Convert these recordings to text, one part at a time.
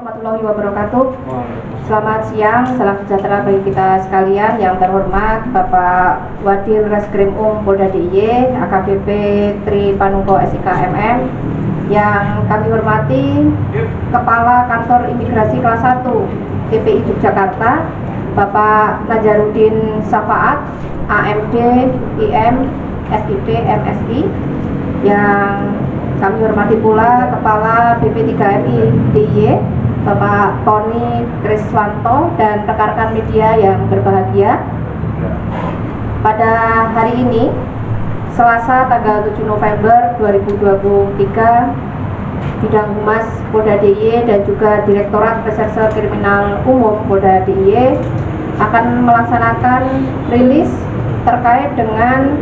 warahmatullahi wabarakatuh. Selamat siang, salam sejahtera bagi kita sekalian. Yang terhormat Bapak Wadir Reskrim Polda DIY, AKBP Tri Panungko SIK MM. Yang kami hormati Kepala Kantor Imigrasi Kelas 1 TPI Yogyakarta, Bapak Najarudin Safaat, AMD, IM, SID, MSI. Yang kami hormati pula Kepala BP3MI DIY, Bapak Tony Kriswanto, dan rekan-rekan media yang berbahagia. Pada hari ini, Selasa tanggal 7 November 2023, Bidang Humas Polda DIY dan juga Direktorat Reserse Kriminal Umum Polda DIY akan melaksanakan rilis terkait dengan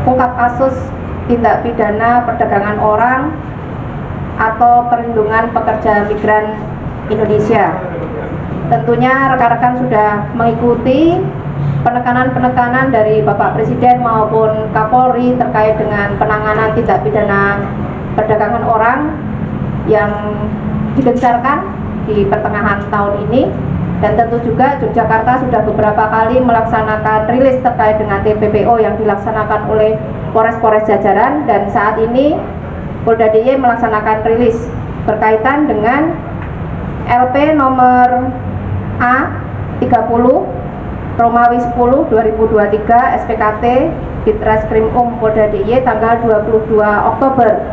ungkap kasus tindak pidana perdagangan orang atau perlindungan pekerja migran Indonesia. Tentunya rekan-rekan sudah mengikuti penekanan-penekanan dari Bapak Presiden maupun Kapolri terkait dengan penanganan tindak pidana perdagangan orang yang digencarkan di pertengahan tahun ini. Dan tentu juga Yogyakarta sudah beberapa kali melaksanakan rilis terkait dengan TPPO yang dilaksanakan oleh Polres-Polres jajaran, dan saat ini Polda DIY melaksanakan rilis berkaitan dengan LP nomor A30 Romawi 10 2023 SPKT Ditreskrim Polda DIY tanggal 22 Oktober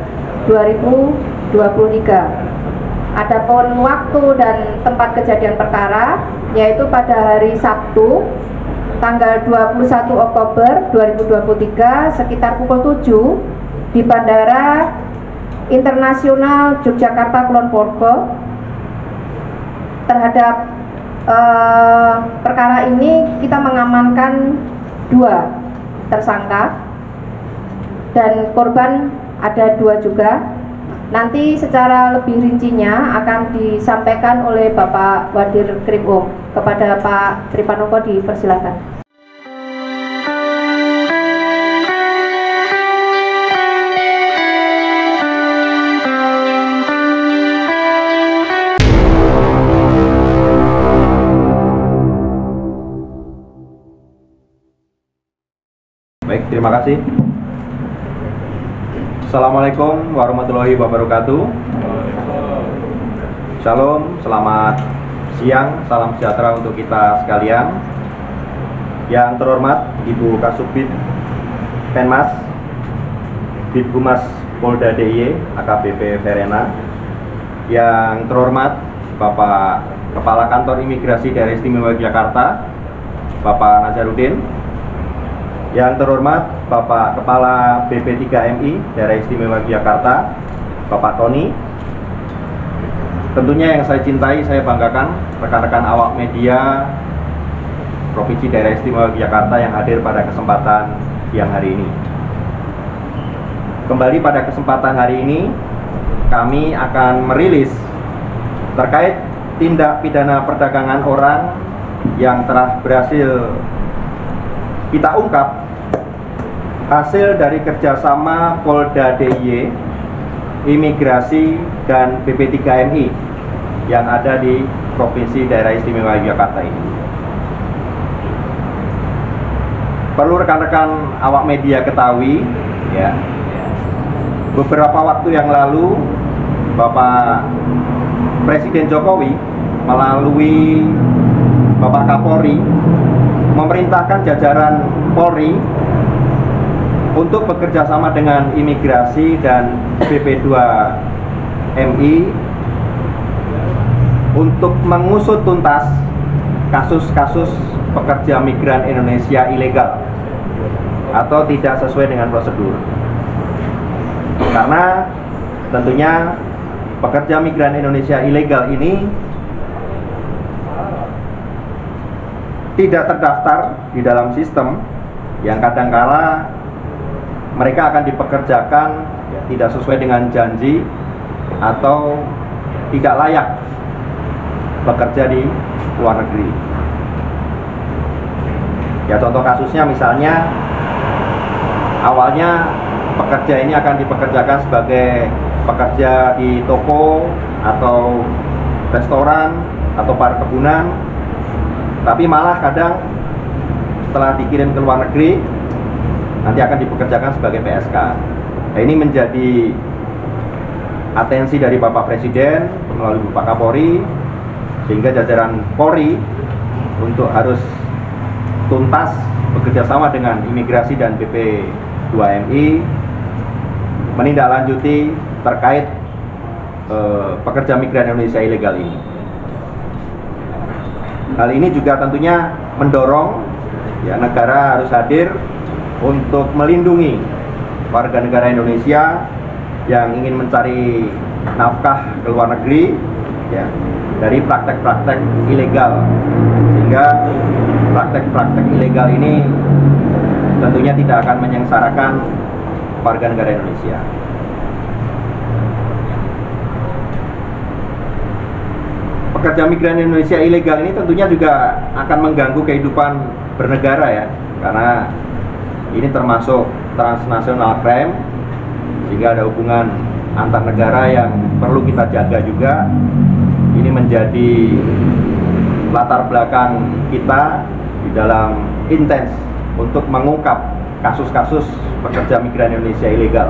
2023. Adapun waktu dan tempat kejadian perkara yaitu pada hari Sabtu tanggal 21 Oktober 2023 sekitar pukul 7 di Bandara Internasional Yogyakarta Kulon Progo. Terhadap perkara ini kita mengamankan 2 tersangka dan korban ada 2 juga. Nanti secara lebih rincinya akan disampaikan oleh Bapak Wadir Krim kepada Pak Tri Panungko, dipersilakan. Baik, terima kasih. Assalamualaikum warahmatullahi wabarakatuh. Shalom, selamat siang, salam sejahtera untuk kita sekalian. Yang terhormat Ibu Kasubdit Penmas Dithumas Polda DIY AKBP Verena. Yang terhormat Bapak Kepala Kantor Imigrasi Daerah Istimewa Yogyakarta, Bapak Najarudin. Yang terhormat Bapak Kepala BP3MI Daerah Istimewa Yogyakarta, Bapak Tony. Tentunya yang saya cintai, saya banggakan rekan-rekan awak media Provinsi Daerah Istimewa Yogyakarta yang hadir pada kesempatan siang hari ini. Kembali pada kesempatan hari ini, kami akan merilis terkait tindak pidana perdagangan orang yang telah berhasil kita ungkap hasil dari kerjasama Polda DIY, Imigrasi, dan BP3MI yang ada di Provinsi Daerah Istimewa Yogyakarta ini. Perlu rekan-rekan awak media ketahui, ya, beberapa waktu yang lalu Bapak Presiden Jokowi melalui Bapak Kapolri memerintahkan jajaran Polri untuk bekerja sama dengan Imigrasi dan BP2MI untuk mengusut tuntas kasus-kasus pekerja migran Indonesia ilegal atau tidak sesuai dengan prosedur. Karena tentunya pekerja migran Indonesia ilegal ini tidak terdaftar di dalam sistem, yang kadangkala mereka akan dipekerjakan tidak sesuai dengan janji atau tidak layak bekerja di luar negeri. Ya, contoh kasusnya misalnya awalnya pekerja ini akan dipekerjakan sebagai pekerja di toko atau restoran atau perkebunan, tapi malah kadang setelah dikirim ke luar negeri nanti akan dipekerjakan sebagai PSK. Nah, ini menjadi atensi dari Bapak Presiden melalui Bapak Kapolri, sehingga jajaran Polri untuk harus tuntas bekerja sama dengan imigrasi dan BP2MI menindaklanjuti terkait pekerja migran Indonesia ilegal ini. Hal ini juga tentunya mendorong ya negara harus hadir untuk melindungi warga negara Indonesia yang ingin mencari nafkah ke luar negeri ya dari praktek-praktek ilegal, sehingga praktek-praktek ilegal ini tentunya tidak akan menyengsarakan warga negara Indonesia. Pekerja migran Indonesia ilegal ini tentunya juga akan mengganggu kehidupan bernegara ya, karena ini termasuk transnational crime, sehingga ada hubungan antar negara yang perlu kita jaga juga. Ini menjadi latar belakang kita di dalam intens untuk mengungkap kasus-kasus pekerja migran Indonesia ilegal.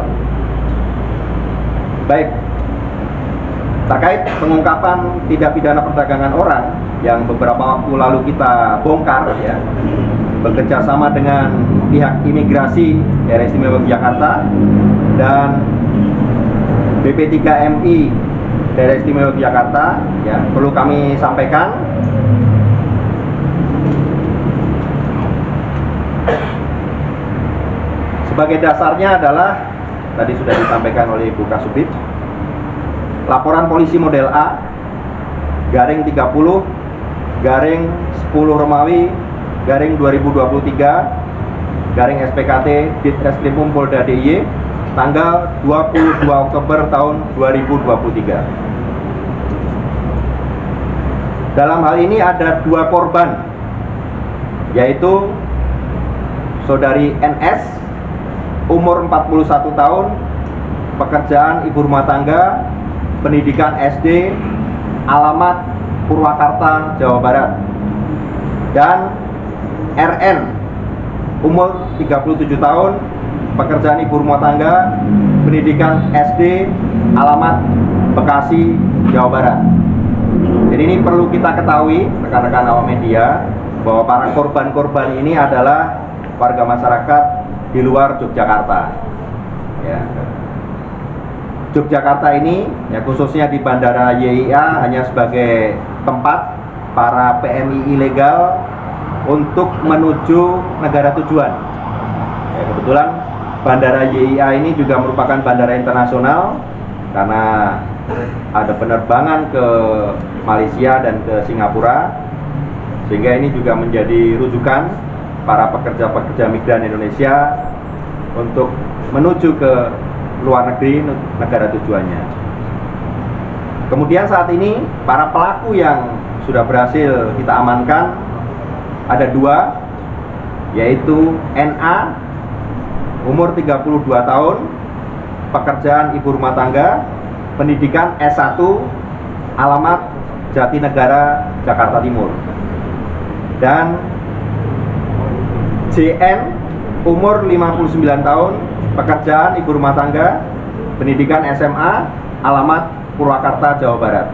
Baik, terkait pengungkapan tindak pidana perdagangan orang yang beberapa waktu lalu kita bongkar ya, bekerja sama dengan pihak imigrasi Daerah Istimewa Yogyakarta dan BP3MI Daerah Istimewa Yogyakarta ya, perlu kami sampaikan sebagai dasarnya adalah tadi sudah disampaikan oleh Ibu Kasubit, laporan polisi model A garing 30 garing 10 Romawi garing 2023 garing SPKT Ditreskrimum Polda DIY tanggal 22 Oktober tahun 2023. Dalam hal ini ada 2 korban, yaitu saudari NS umur 41 tahun, pekerjaan ibu rumah tangga, pendidikan SD, alamat Purwakarta, Jawa Barat, dan RN umur 37 tahun, pekerjaan ibu rumah tangga, pendidikan SD, alamat Bekasi, Jawa Barat. Jadi ini perlu kita ketahui rekan-rekan awak media bahwa para korban-korban ini adalah warga masyarakat di luar Yogyakarta. Ya. Yogyakarta ini ya khususnya di Bandara YIA hanya sebagai tempat para PMI ilegal untuk menuju negara tujuan. Ya, kebetulan Bandara YIA ini juga merupakan bandara internasional karena ada penerbangan ke Malaysia dan ke Singapura, sehingga ini juga menjadi rujukan para pekerja-pekerja migran Indonesia untuk menuju ke luar negeri, negara tujuannya. Kemudian saat ini para pelaku yang sudah berhasil kita amankan ada 2, yaitu NA umur 32 tahun, pekerjaan ibu rumah tangga, pendidikan S1, alamat Jatinegara, Jakarta Timur, dan JN umur 59 tahun, pekerjaan ibu rumah tangga, pendidikan SMA, alamat Purwakarta, Jawa Barat.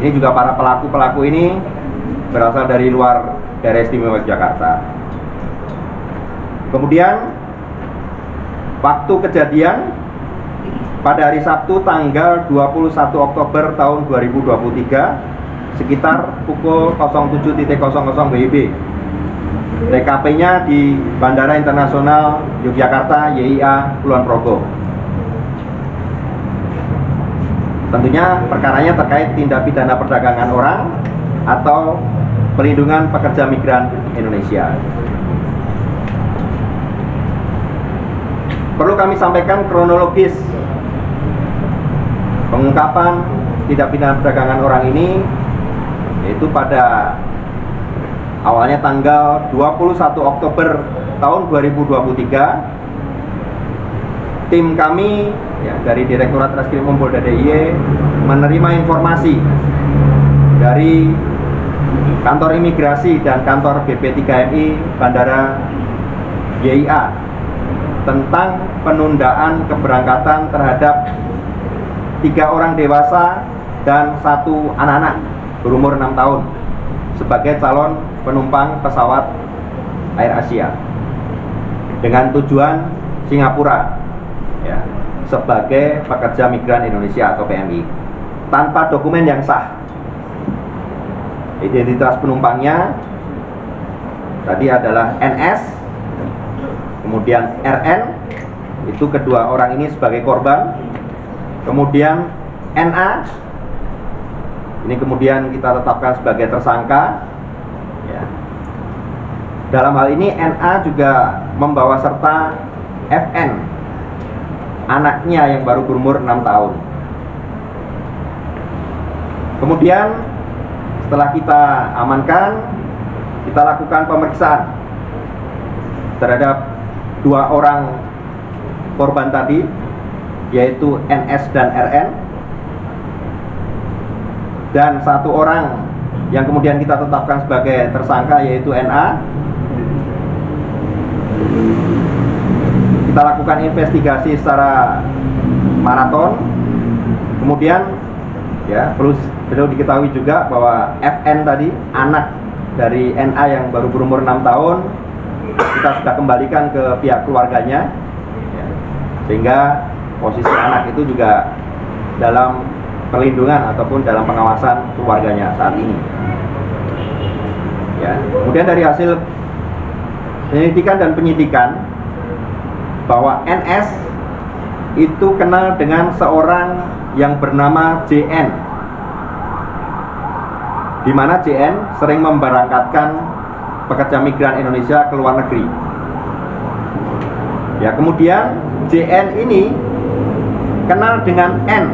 Ini juga para pelaku-pelaku ini berasal dari luar Daerah Istimewa Yogyakarta. Kemudian waktu kejadian pada hari Sabtu tanggal 21 Oktober tahun 2023 sekitar pukul 07.00 WIB. TKP-nya di Bandara Internasional Yogyakarta YIA Kulon Progo. Tentunya perkaranya terkait tindak pidana perdagangan orang atau pelindungan pekerja migran Indonesia. Perlu kami sampaikan kronologis pengungkapan tindak pidana perdagangan orang ini, yaitu pada awalnya tanggal 21 Oktober tahun 2023, tim kami ya, dari Direktorat Reskrimum Polda DIY menerima informasi dari kantor imigrasi dan kantor BP3MI Bandara YIA tentang penundaan keberangkatan terhadap 3 orang dewasa dan 1 anak-anak berumur 6 tahun sebagai calon penumpang pesawat AirAsia dengan tujuan Singapura, ya, sebagai pekerja migran Indonesia atau PMI tanpa dokumen yang sah. Identitas penumpangnya tadi adalah NS, kemudian RN, itu kedua orang ini sebagai korban, kemudian NA, ini kemudian kita tetapkan sebagai tersangka, ya. Dalam hal ini NA juga membawa serta FN, anaknya yang baru berumur 6 tahun. Kemudian setelah kita amankan, kita lakukan pemeriksaan terhadap 2 orang korban tadi, yaitu NS dan RN, dan 1 orang yang kemudian kita tetapkan sebagai tersangka, yaitu NA. Kita lakukan investigasi secara maraton. Kemudian, ya, perlu diketahui juga bahwa FN tadi, anak dari NA yang baru berumur 6 tahun, kita sudah kembalikan ke pihak keluarganya, ya, sehingga posisi anak itu juga dalam perlindungan ataupun dalam pengawasan keluarganya saat ini, ya. Kemudian dari hasil penyelidikan dan penyidikan bahwa NS itu kenal dengan seorang yang bernama JN, di mana JN sering memberangkatkan pekerja migran Indonesia ke luar negeri. Ya, kemudian JN ini kenal dengan N.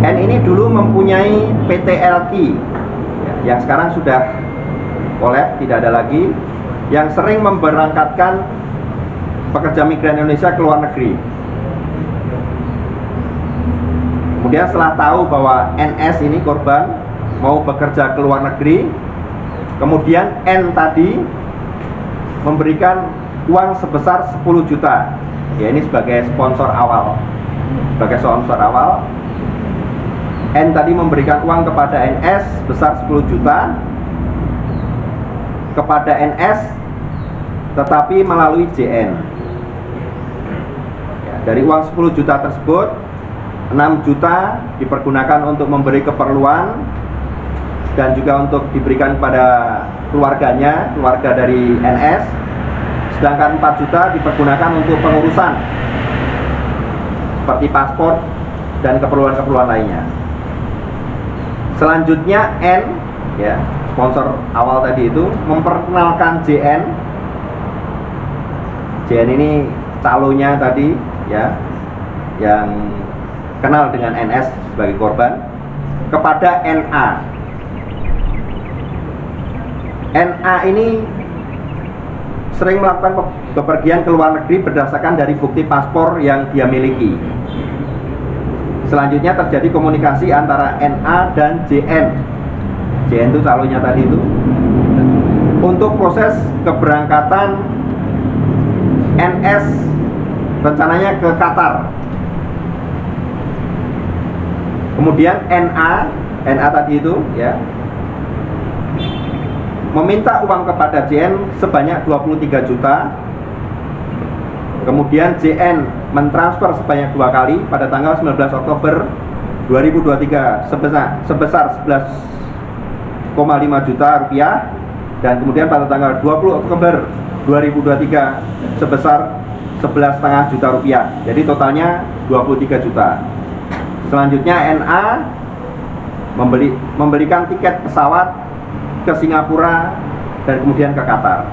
N ini dulu mempunyai PT LI, ya, yang sekarang sudah kolab, tidak ada lagi, yang sering memberangkatkan pekerja migran Indonesia ke luar negeri. Kemudian setelah tahu bahwa NS ini korban mau bekerja ke luar negeri, kemudian N tadi memberikan uang sebesar 10 juta, ya, ini sebagai sponsor awal. Sebagai sponsor awal, N tadi memberikan uang kepada NS sebesar 10 juta kepada NS, tetapi melalui JN. Ya, dari uang 10 juta tersebut, 6 juta dipergunakan untuk memberi keperluan dan juga untuk diberikan kepada keluarganya, keluarga dari NS. Sedangkan 4 juta dipergunakan untuk pengurusan seperti paspor dan keperluan-keperluan lainnya. Selanjutnya N, ya, sponsor awal tadi itu memperkenalkan JN. JN ini calonnya tadi, ya, yang kenal dengan NS sebagai korban, kepada NA. NA ini sering melakukan bepergian ke luar negeri berdasarkan dari bukti paspor yang dia miliki. Selanjutnya terjadi komunikasi antara NA dan JN. JN itu calonnya tadi itu, untuk proses keberangkatan NS rencananya ke Qatar. Kemudian NA tadi itu, ya, meminta uang kepada JN sebanyak 23 juta. Kemudian JN mentransfer sebanyak 2 kali pada tanggal 19 Oktober 2023 sebesar 11,5 juta rupiah, dan kemudian pada tanggal 20 Oktober 2023 sebesar 11,5 juta rupiah. Jadi totalnya 23 juta. Selanjutnya NA membelikan tiket pesawat ke Singapura dan kemudian ke Qatar.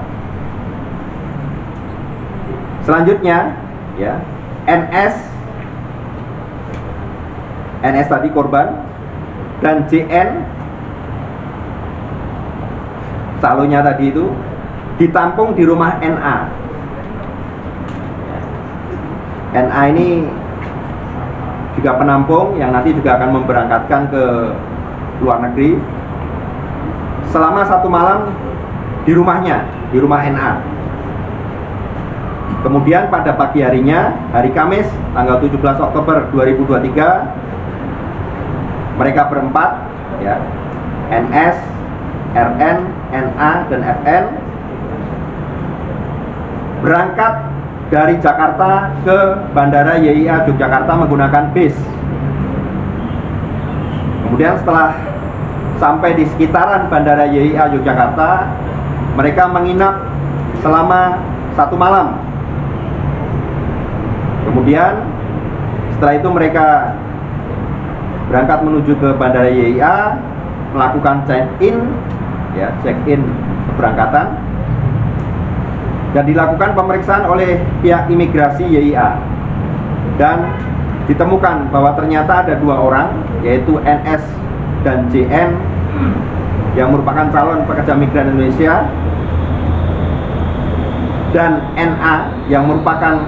Selanjutnya, ya, NS tadi korban dan JN calonnya tadi itu ditampung di rumah NA. NA ini juga penampung yang nanti juga akan memberangkatkan ke luar negeri selama 1 malam di rumahnya, di rumah NA. Kemudian pada pagi harinya, hari Kamis tanggal 17 Oktober 2023, mereka berempat, ya, NS, RN, NA, dan FN berangkat dari Jakarta ke Bandara YIA Yogyakarta menggunakan bis. Kemudian setelah sampai di sekitaran Bandara YIA Yogyakarta, mereka menginap selama 1 malam. Kemudian setelah itu mereka berangkat menuju ke Bandara YIA, melakukan check-in, ya, check-in keberangkatan, dan dilakukan pemeriksaan oleh pihak imigrasi YIA. Dan ditemukan bahwa ternyata ada 2 orang, yaitu NS dan JN, yang merupakan calon pekerja migran Indonesia, dan NA yang merupakan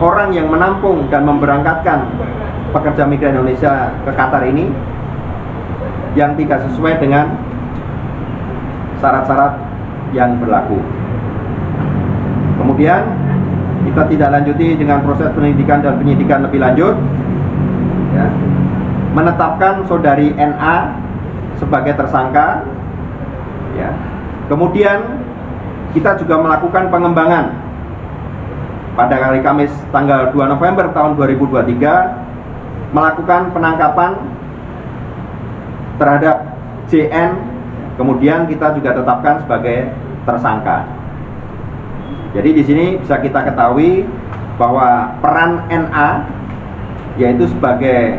orang yang menampung dan memberangkatkan pekerja migran Indonesia ke Qatar ini, yang tidak sesuai dengan syarat-syarat yang berlaku. Kemudian kita tidak lanjuti dengan proses penyelidikan dan penyidikan lebih lanjut, ya, menetapkan saudari NA sebagai tersangka, ya. Kemudian kita juga melakukan pengembangan pada hari Kamis tanggal 2 November tahun 2023, melakukan penangkapan terhadap JN, kemudian kita juga tetapkan sebagai tersangka. Jadi di sini bisa kita ketahui bahwa peran NA, yaitu sebagai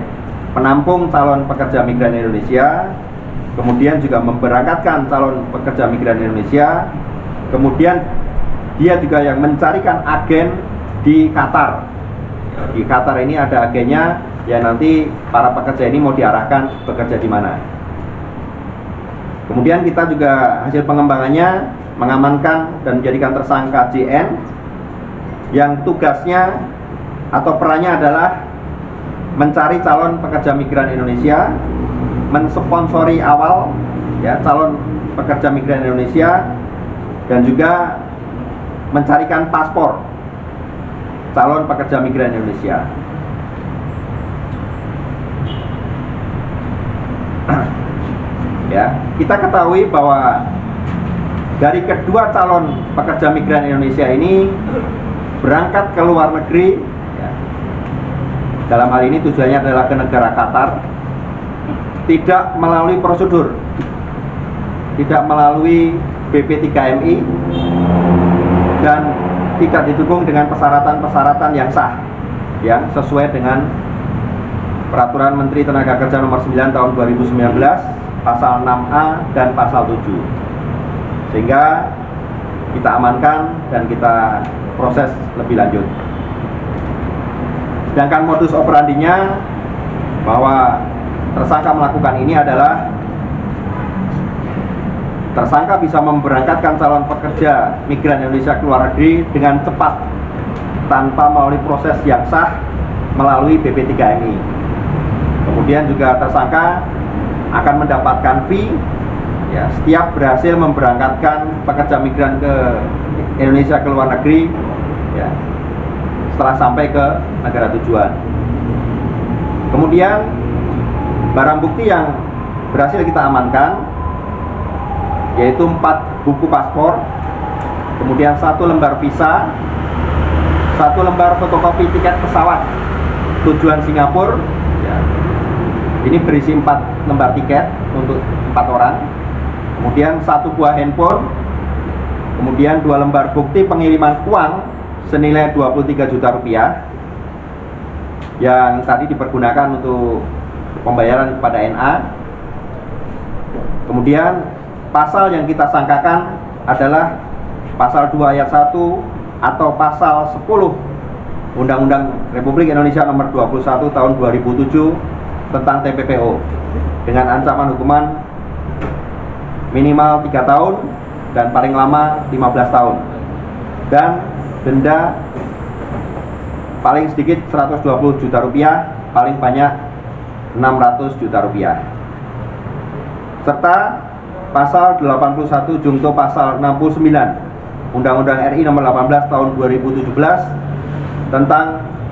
penampung calon pekerja migran Indonesia, kemudian juga memberangkatkan calon pekerja migran Indonesia, kemudian dia juga yang mencarikan agen di Qatar. Di Qatar ini ada agennya, ya, nanti para pekerja ini mau diarahkan bekerja di mana. Kemudian kita juga hasil pengembangannya mengamankan dan menjadikan tersangka JN, yang tugasnya atau perannya adalah mencari calon pekerja migran Indonesia, mensponsori awal, ya, calon pekerja migran Indonesia, dan juga mencarikan paspor calon pekerja migran Indonesia. Ya, kita ketahui bahwa dari kedua calon pekerja migran Indonesia ini berangkat ke luar negeri, ya, dalam hal ini tujuannya adalah ke negara Qatar, tidak melalui prosedur, tidak melalui BP3MI, dan tidak didukung dengan persyaratan-persyaratan yang sah, yang sesuai dengan Peraturan Menteri Tenaga Kerja Nomor 9 Tahun 2019, Pasal 6A dan Pasal 7. Sehingga kita amankan dan kita proses lebih lanjut. Sedangkan modus operandinya, bahwa tersangka melakukan ini adalah tersangka bisa memberangkatkan calon pekerja migran Indonesia ke luar negeri dengan cepat tanpa melalui proses yang sah melalui BP3MI. Kemudian juga tersangka akan mendapatkan fee, ya, setiap berhasil memberangkatkan pekerja migran ke Indonesia ke luar negeri, ya, setelah sampai ke negara tujuan. Kemudian barang bukti yang berhasil kita amankan yaitu 4 buku paspor, kemudian 1 lembar visa, 1 lembar fotokopi tiket pesawat tujuan Singapura, ya. Ini berisi 4 lembar tiket untuk 4 orang, kemudian 1 buah handphone, kemudian 2 lembar bukti pengiriman uang senilai 23 juta rupiah yang tadi dipergunakan untuk pembayaran kepada NA. Kemudian pasal yang kita sangkakan adalah pasal 2 ayat 1 atau pasal 10 Undang-Undang Republik Indonesia Nomor 21 Tahun 2007 tentang TPPO, dengan ancaman hukuman minimal 3 tahun dan paling lama 15 tahun, dan denda paling sedikit 120 juta rupiah, paling banyak 600 juta rupiah. serta pasal 81 jungto pasal 69 Undang-Undang RI nomor 18 tahun 2017 tentang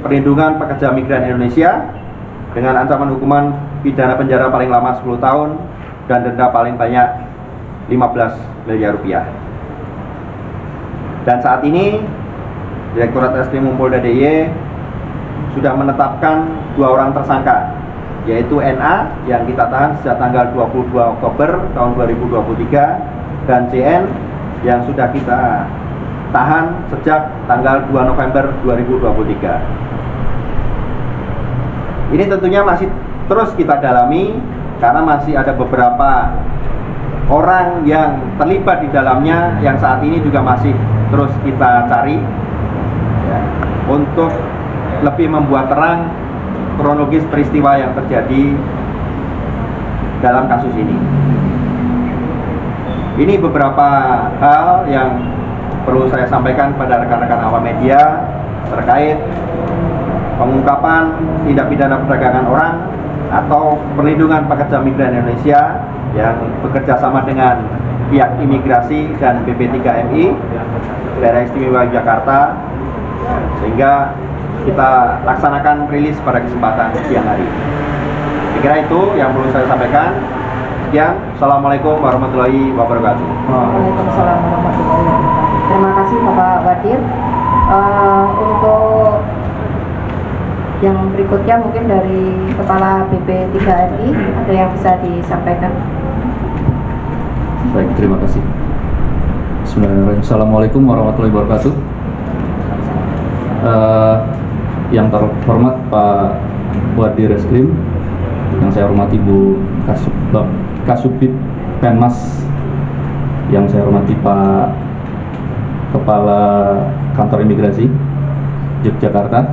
perlindungan pekerja migran Indonesia dengan ancaman hukuman pidana penjara paling lama 10 tahun dan denda paling banyak 15 miliar rupiah. Dan saat ini Direktorat Reskrim Polda DIY sudah menetapkan 2 orang tersangka, yaitu NA yang kita tahan sejak tanggal 22 Oktober tahun 2023 dan CN yang sudah kita tahan sejak tanggal 2 November 2023. Ini tentunya masih terus kita dalami karena masih ada beberapa orang yang terlibat di dalamnya yang saat ini juga masih terus kita cari ya, untuk lebih membuat terang kronologis peristiwa yang terjadi dalam kasus ini. Ini beberapa hal yang perlu saya sampaikan pada rekan-rekan awam media terkait pengungkapan tindak pidana perdagangan orang atau perlindungan pekerja migran Indonesia yang bekerja sama dengan pihak imigrasi dan BP3MI Daerah Istimewa Yogyakarta, sehingga kita laksanakan rilis pada kesempatan siang hari. Saya kira itu yang perlu saya sampaikan. Sekian, Assalamualaikum warahmatullahi wabarakatuh. Waalaikumsalam warahmatullahi wabarakatuh. Terima kasih Bapak Wadir. Untuk yang berikutnya mungkin dari Kepala BP3MI ada yang bisa disampaikan. Baik, terima kasih. Bismillahirrahmanirrahim. Assalamualaikum warahmatullahi wabarakatuh. Yang terhormat Pak Wadir Reskrim, yang saya hormati Bu Kasubdit Penmas, yang saya hormati Pak Kepala Kantor Imigrasi Yogyakarta,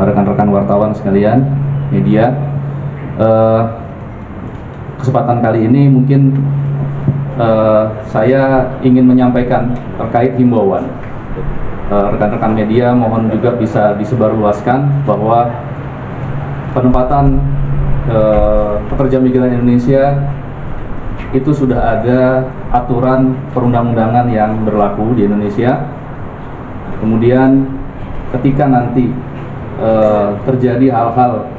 rekan-rekan wartawan sekalian, media. Kesempatan kali ini mungkin saya ingin menyampaikan terkait himbauan. Rekan-rekan media mohon juga bisa disebarluaskan bahwa penempatan pekerja migran Indonesia itu sudah ada aturan perundang-undangan yang berlaku di Indonesia. Kemudian ketika nanti terjadi hal-hal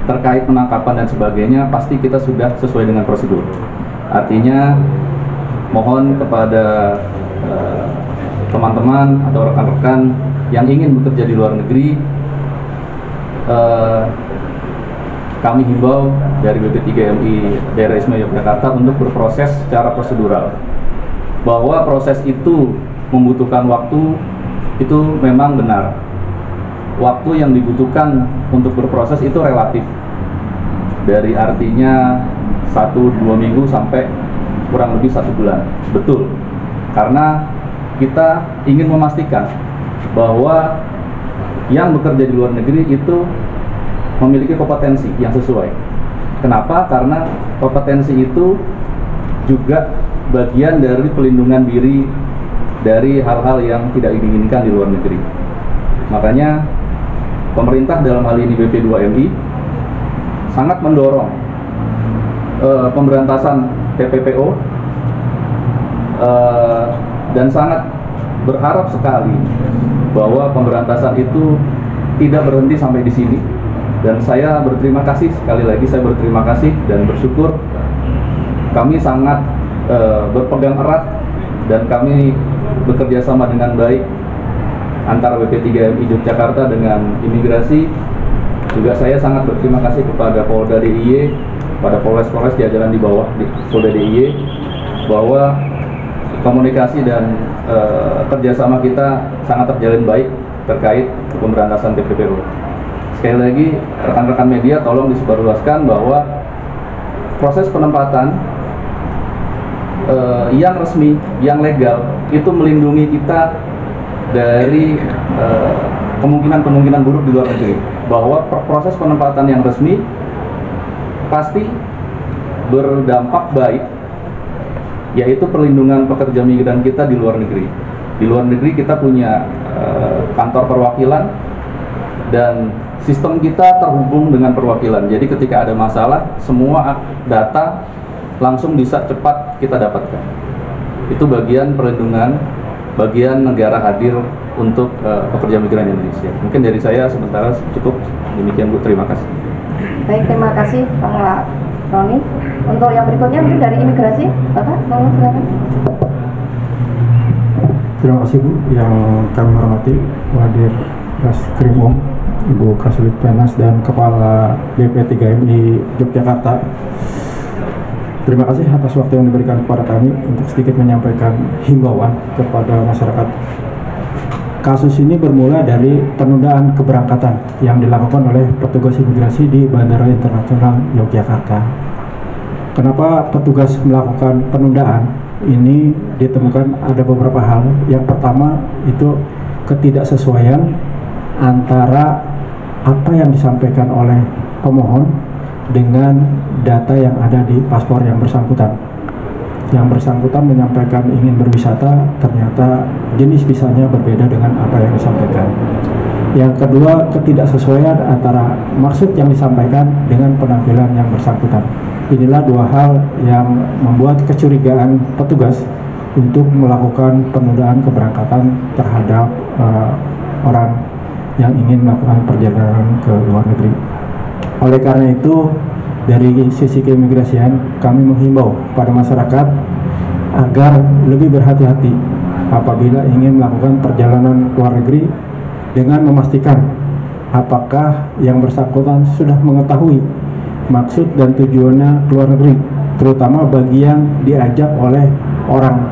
terkait penangkapan dan sebagainya, pasti kita sudah sesuai dengan prosedur. Artinya mohon kepada teman-teman atau rekan-rekan yang ingin bekerja di luar negeri, kami himbau dari BP3MI Daerah Istimewa Yogyakarta untuk berproses secara prosedural. Bahwa proses itu membutuhkan waktu, itu memang benar. Waktu yang dibutuhkan untuk berproses itu relatif. Dari artinya 1-2 minggu sampai kurang lebih 1 bulan. Betul. Karena kita ingin memastikan bahwa yang bekerja di luar negeri itu memiliki kompetensi yang sesuai. Kenapa? Karena kompetensi itu juga bagian dari pelindungan diri dari hal-hal yang tidak diinginkan di luar negeri. Makanya pemerintah dalam hal ini BP2MI sangat mendorong pemberantasan TPPO dan sangat berharap sekali bahwa pemberantasan itu tidak berhenti sampai di sini. Dan saya berterima kasih, sekali lagi saya berterima kasih dan bersyukur kami sangat berpegang erat dan kami bekerja sama dengan baik antara BP3MI Yogyakarta dengan imigrasi. Juga saya sangat berterima kasih kepada Polda DIY, pada Polres-Polres jajaran di bawah di Polda DIY, bahwa komunikasi dan kerjasama kita sangat terjalin baik terkait pemberantasan TPPO. Sekali lagi, rekan-rekan media tolong disebarluaskan bahwa proses penempatan yang resmi, yang legal, itu melindungi kita dari kemungkinan-kemungkinan buruk di luar negeri. Bahwa proses penempatan yang resmi pasti berdampak baik, yaitu perlindungan pekerja migran kita di luar negeri. Di luar negeri kita punya kantor perwakilan, dan sistem kita terhubung dengan perwakilan. Jadi ketika ada masalah, semua data langsung bisa cepat kita dapatkan. Itu bagian perlindungan, bagian negara hadir untuk pekerja migran Indonesia. Mungkin dari saya sementara cukup. Demikian Bu, terima kasih. Baik, terima kasih Pak Roni. Untuk yang berikutnya mungkin dari imigrasi, Bapak, mohon silakan. Terima kasih Bu, yang kami hormati Wadir Reskrimum, Ibu Kasubit Penas dan Kepala BP3MI Yogyakarta. Terima kasih atas waktu yang diberikan kepada kami untuk sedikit menyampaikan himbauan kepada masyarakat. Kasus ini bermula dari penundaan keberangkatan yang dilakukan oleh petugas imigrasi di Bandara Internasional Yogyakarta. Kenapa petugas melakukan penundaan? Ini ditemukan ada beberapa hal. Yang pertama itu ketidaksesuaian antara apa yang disampaikan oleh pemohon dengan data yang ada di paspor yang bersangkutan. Yang bersangkutan menyampaikan ingin berwisata, ternyata jenis visanya berbeda dengan apa yang disampaikan. Yang kedua, ketidaksesuaian antara maksud yang disampaikan dengan penampilan yang bersangkutan. Inilah dua hal yang membuat kecurigaan petugas untuk melakukan penundaan keberangkatan terhadap orang yang ingin melakukan perjalanan ke luar negeri. Oleh karena itu, dari sisi keimigrasian, kami menghimbau pada masyarakat agar lebih berhati-hati apabila ingin melakukan perjalanan ke luar negeri dengan memastikan apakah yang bersangkutan sudah mengetahui maksud dan tujuannya ke luar negeri, terutama bagi yang diajak oleh orang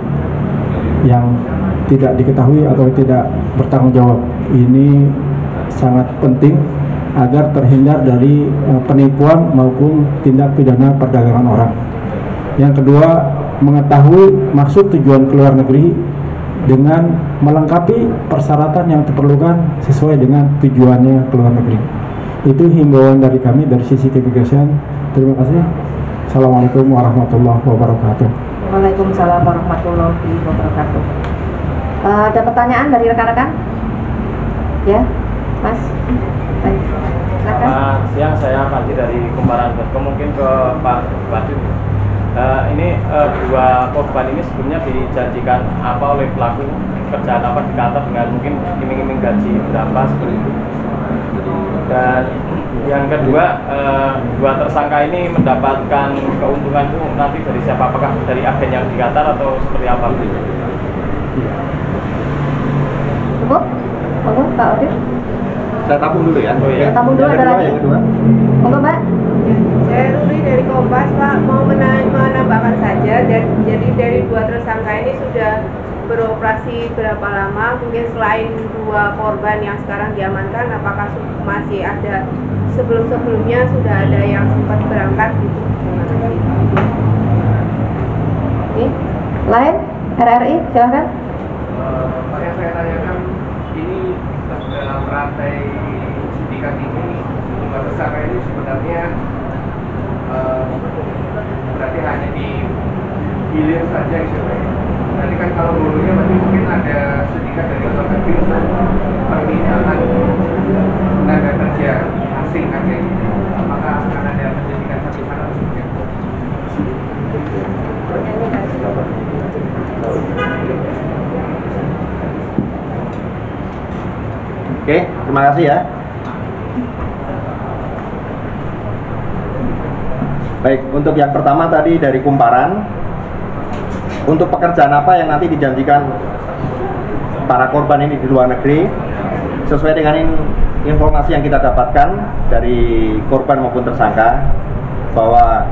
yang tidak diketahui atau tidak bertanggung jawab. Ini sangat penting agar terhindar dari penipuan maupun tindak pidana perdagangan orang. Yang kedua, mengetahui maksud tujuan ke luar negeri dengan melengkapi persyaratan yang diperlukan sesuai dengan tujuannya ke luar negeri. Itu himbauan dari kami dari sisi keimigrasian. Terima kasih. Assalamualaikum warahmatullahi wabarakatuh. Waalaikumsalam warahmatullahi wabarakatuh. Ada pertanyaan dari rekan-rekan? Ya, Mas. Baik. Selamat siang, saya Fadli dari Kumparan.com. Mungkin ke Pak Bupati. Ini dua korban ini sebelumnya dijanjikan apa oleh pelaku kerjaan apa di Qatar dengan mungkin iming-iming gaji berapa seperti itu. Dan yang kedua, dua tersangka ini mendapatkan keuntungan itu nanti dari siapa? Apakah dari agen yang di Qatar atau seperti apa? Cukup? Monggo Pak Odin. Saya tabung dulu ya. Oh iya. Tabung dulu, ada lagi. Yang kedua. Monggo Mbak. Saya Ruri dari Kompas, Pak, mau menambahkan saja. Jadi dari dua tersangka ini sudah beroperasi berapa lama? Mungkin selain dua korban yang sekarang diamankan, apakah masih ada sebelumnya sudah ada yang sempat berangkat gitu? Oke. Lain? RRI, silakan. Pak, yang saya tanyakan, ini dalam rantai sindikat ini, dua tersangka ini sebenarnya berarti hanya di hilir saja istilahnya. Nanti kan kalau dulunya berarti mungkin ada sindikat dari luar negeri untuk permintaan tenaga kerja asing kan kayak gitu. Apakah akan ada pendidikan satu sana atau seperti itu? Oke, terima kasih ya. Baik, untuk yang pertama tadi dari Kumparan, untuk pekerjaan apa yang nanti dijanjikan para korban ini di luar negeri, sesuai dengan informasi yang kita dapatkan dari korban maupun tersangka, bahwa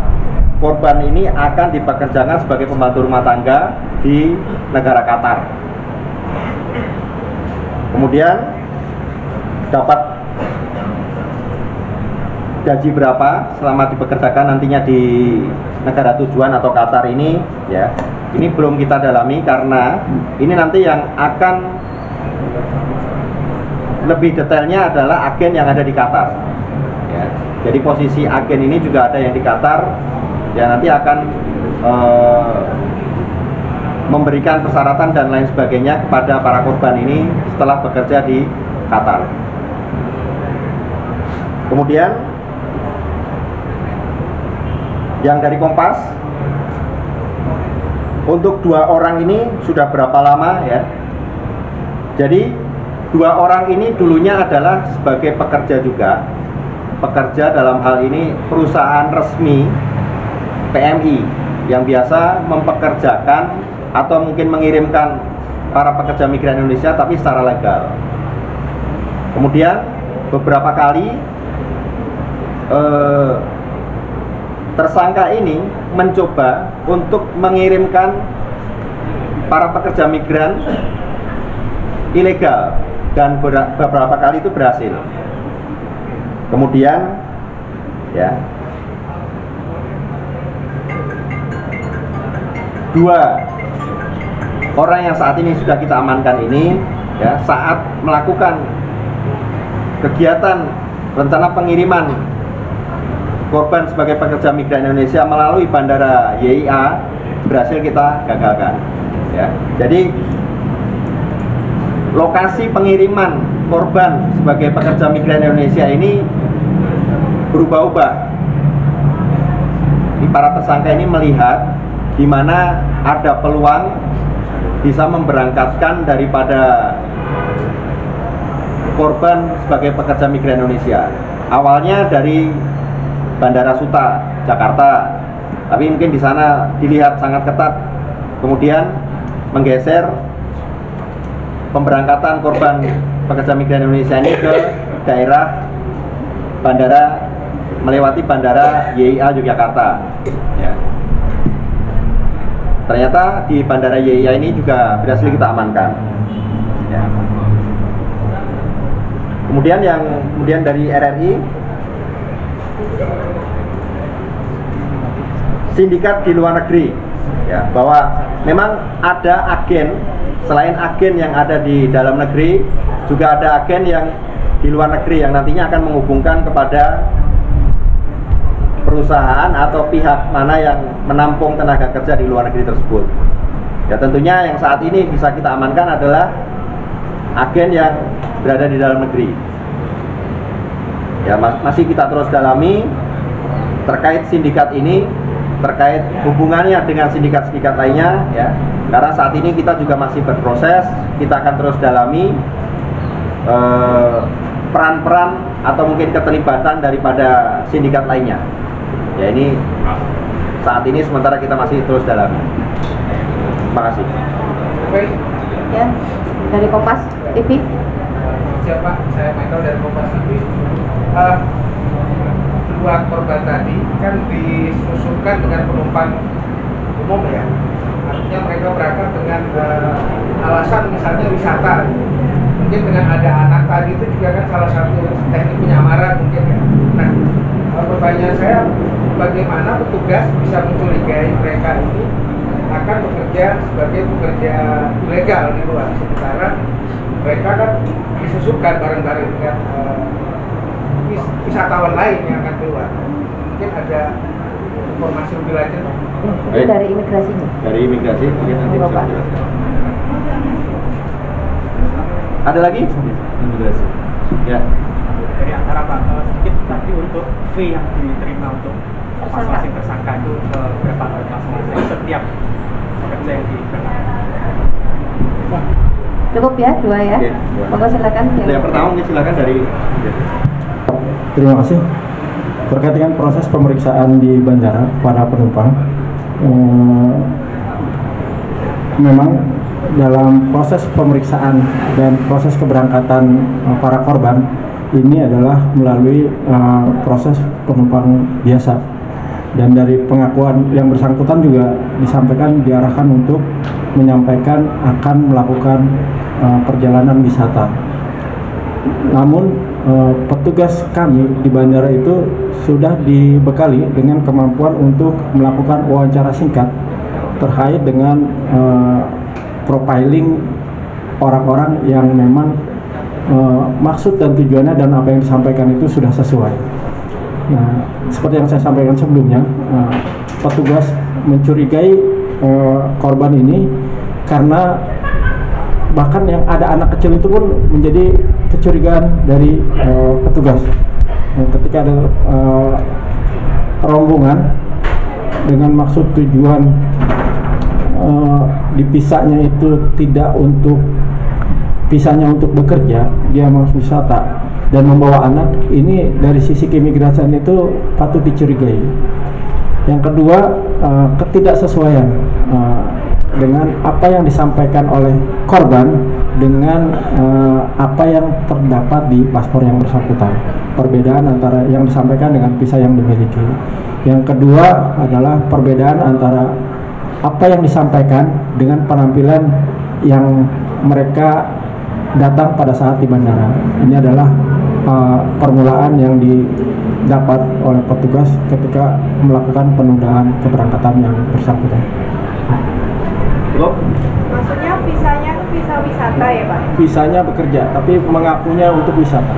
korban ini akan dipekerjakan sebagai pembantu rumah tangga di negara Qatar. Kemudian dapat gaji berapa selama dipekerjakan nantinya di negara tujuan atau Qatar ini, ya, ini belum kita dalami karena ini nanti yang akan lebih detailnya adalah agen yang ada di Qatar, ya. Jadi posisi agen ini juga ada yang di Qatar, ya, nanti akan memberikan persyaratan dan lain sebagainya kepada para korban ini setelah bekerja di Qatar. Kemudian yang dari Kompas, untuk 2 orang ini sudah berapa lama ya? Jadi 2 orang ini dulunya adalah sebagai pekerja juga, pekerja dalam hal ini perusahaan resmi PMI yang biasa mempekerjakan atau mungkin mengirimkan para pekerja migran Indonesia tapi secara legal. Kemudian beberapa kali tersangka ini mencoba untuk mengirimkan para pekerja migran ilegal dan beberapa kali itu berhasil. Kemudian ya, 2 orang yang saat ini sudah kita amankan ini ya, saat melakukan kegiatan rencana pengiriman korban sebagai pekerja migran Indonesia melalui bandara YIA berhasil kita gagalkan ya. Jadi lokasi pengiriman korban sebagai pekerja migran Indonesia ini berubah-ubah. Para tersangka ini melihat di mana ada peluang bisa memberangkatkan daripada korban sebagai pekerja migran Indonesia. Awalnya dari Bandara Suta, Jakarta, tapi mungkin di sana dilihat sangat ketat. Kemudian menggeser pemberangkatan korban pekerja migran Indonesia ini ke daerah bandara, melewati bandara YIA Yogyakarta. Ya. Ternyata di bandara YIA ini juga berhasil kita amankan. Ya. Kemudian dari RRI, sindikat di luar negeri ya, bahwa memang ada agen, selain agen yang ada di dalam negeri, juga ada agen yang di luar negeri yang nantinya akan menghubungkan kepada perusahaan atau pihak mana yang menampung tenaga kerja di luar negeri tersebut. Ya, tentunya yang saat ini bisa kita amankan adalah agen yang berada di dalam negeri. Ya, masih kita terus dalami terkait sindikat ini, terkait hubungannya dengan sindikat-sindikat lainnya ya. Karena saat ini kita juga masih berproses, kita akan terus dalami peran-peran atau mungkin keterlibatan daripada sindikat lainnya. Ya, ini saat ini sementara kita masih terus dalami. Terima kasih. Ya, dari Kompas TV. Siapa? Saya Michael dari Kompas TV. 2 korban tadi kan disusulkan dengan penumpang umum ya, artinya mereka berangkat dengan alasan misalnya wisata, mungkin dengan ada anak tadi itu juga kan salah satu teknik penyamaran mungkin ya. Nah, pertanyaan saya, bagaimana petugas bisa mencurigai mereka ini akan bekerja sebagai pekerja ilegal di luar, sementara mereka kan disusupkan bareng-bareng dengan wisatawan lain yang akan keluar. Mungkin ada informasi lebih lanjut. Itu dari imigrasinya. Dari imigrasi mungkin nanti bisa dijelaskan. Ada lagi? Imigrasi. Ya. Dari antara Pak, sedikit tadi untuk fee yang diterima untuk masing-masing tersangka itu berapa masing-masing setiap pekerja yang diberangkatkan. Cukup ya, 2 ya. Oke, 2. Monggo silakan. Yang pertama mungkin silakan dari. Terima kasih. Terkait dengan proses pemeriksaan di bandara para penumpang, memang dalam proses pemeriksaan dan proses keberangkatan para korban ini adalah melalui proses penumpang biasa, dan dari pengakuan yang bersangkutan juga disampaikan diarahkan untuk menyampaikan akan melakukan perjalanan wisata. Namun petugas kami di bandara itu sudah dibekali dengan kemampuan untuk melakukan wawancara singkat terkait dengan profiling orang-orang yang memang maksud dan tujuannya dan apa yang disampaikan itu sudah sesuai. Nah, seperti yang saya sampaikan sebelumnya, petugas mencurigai korban ini karena bahkan yang ada anak kecil itu pun menjadi kecurigaan dari petugas. ketika ada rombongan dengan maksud tujuan dipisahnya itu tidak untuk pisahnya untuk bekerja, dia mau wisata dan membawa anak, ini dari sisi keimigrasian itu patut dicurigai. Yang kedua, ketidaksesuaian dengan apa yang disampaikan oleh korban dengan apa yang terdapat di paspor yang bersangkutan. Perbedaan antara yang disampaikan dengan visa yang dimiliki. Yang kedua adalah perbedaan antara apa yang disampaikan dengan penampilan yang mereka datang pada saat di bandara. Ini adalah permulaan yang didapat oleh petugas ketika melakukan penundaan keberangkatan yang bersangkutan. Maksudnya visanya itu visa wisata ya Pak? Visanya bekerja, tapi mengakunya untuk wisata.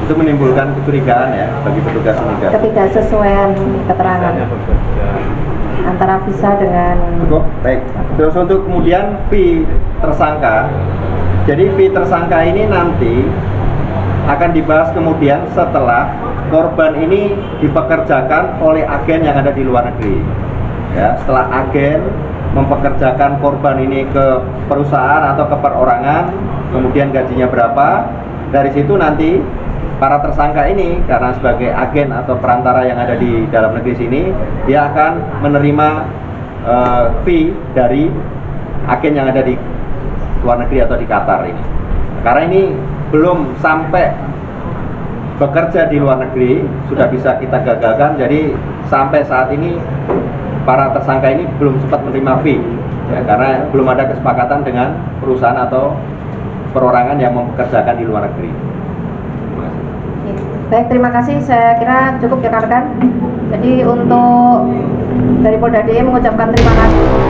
Itu menimbulkan kecurigaan ya bagi petugas imigrasi. Ketidaksesuaian keterangan antara visa dengan. Cukup, baik. Terus untuk kemudian fee tersangka. Jadi fee tersangka ini nanti akan dibahas kemudian setelah korban ini dipekerjakan oleh agen yang ada di luar negeri. Ya, setelah agen mempekerjakan korban ini ke perusahaan atau ke perorangan, kemudian gajinya berapa, dari situ nanti para tersangka ini karena sebagai agen atau perantara yang ada di dalam negeri sini, dia akan menerima fee dari agen yang ada di luar negeri atau di Qatar ini. Karena ini belum sampai bekerja di luar negeri, sudah bisa kita gagalkan. Jadi sampai saat ini para tersangka ini belum sempat menerima fee ya, karena belum ada kesepakatan dengan perusahaan atau perorangan yang mempekerjakan di luar negeri. Baik, terima kasih. Saya kira cukup rekan-rekan. Jadi untuk dari Polda DIY mengucapkan terima kasih.